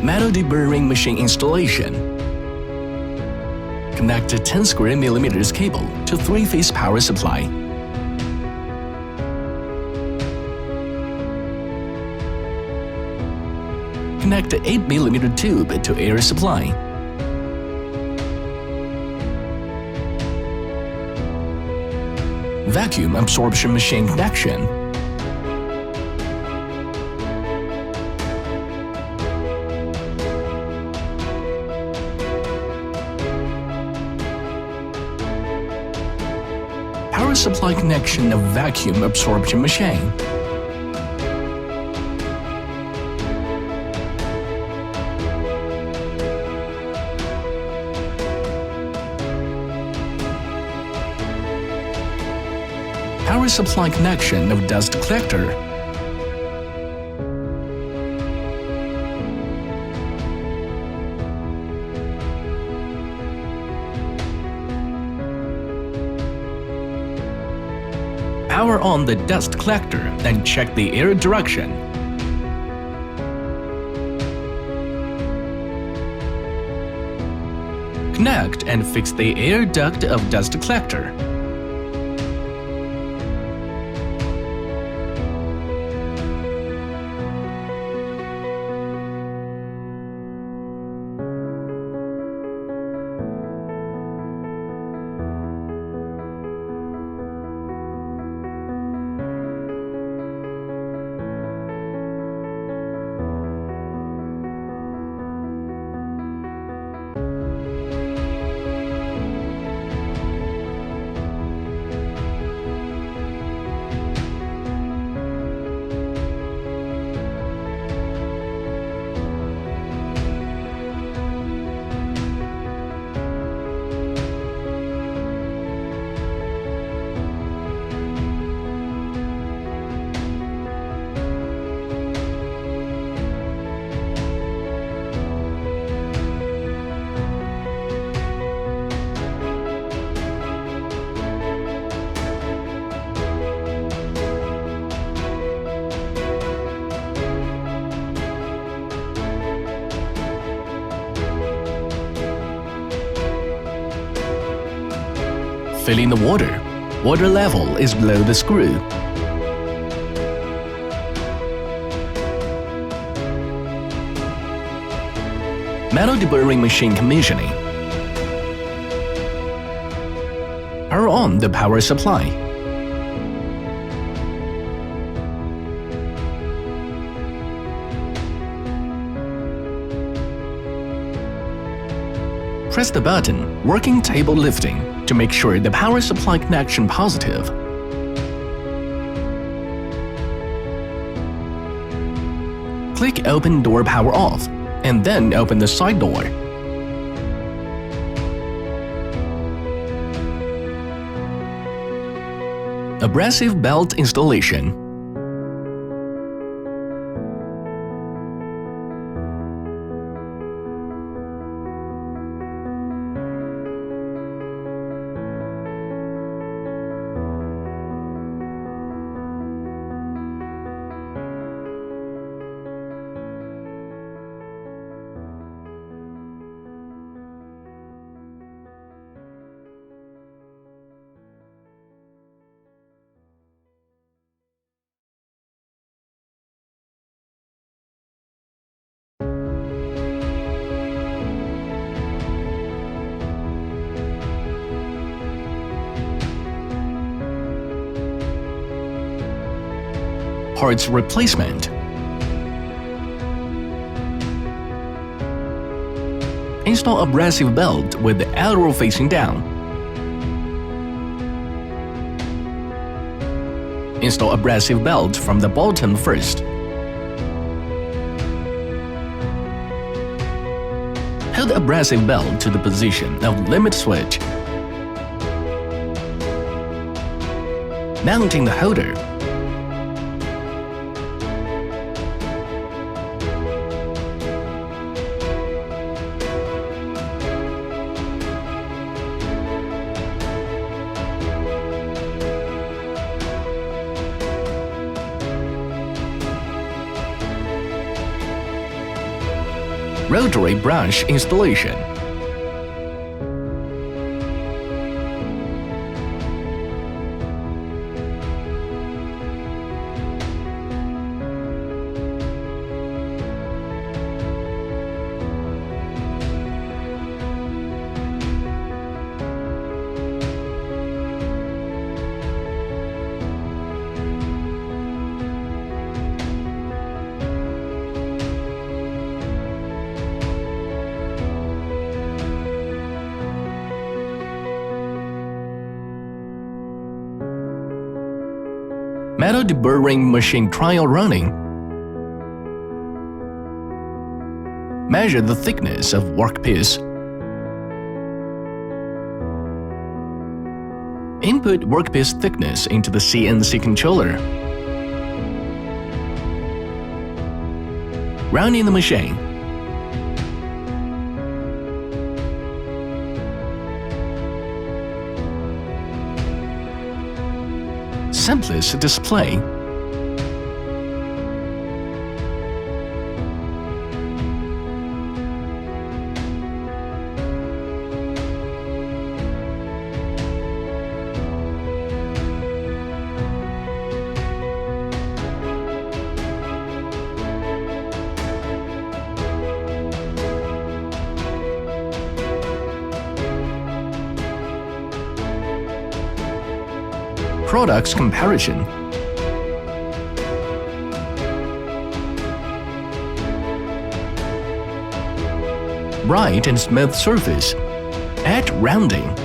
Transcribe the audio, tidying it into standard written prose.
Metal deburring machine installation. Connect a 10 square millimeters cable to 3-phase power supply. Connect the 8 millimeter tube to air supply. Vacuum absorption machine connection. Power supply connection of vacuum absorption machine. Power supply connection of dust collector. Power on the dust collector and check the air direction. Connect and fix the air duct of dust collector. Filling the water. Water level is below the screw. Metal deburring machine commissioning. Power on the power supply. Press the button, working table lifting, to make sure the power supply connection positive. Click Open Door Power Off, and then open the side door. Abrasive belt installation. Parts replacement. Install abrasive belt with the arrow facing down. Install abrasive belt from the bottom first. Hold the abrasive belt to the position of limit switch. Mounting the holder. Rotary brush installation. Metal deburring machine trial running. Measure the thickness of workpiece. Input workpiece thickness into the CNC controller. Run in the machine. Simplest display. Products comparison. Bright and smooth surface. Add rounding.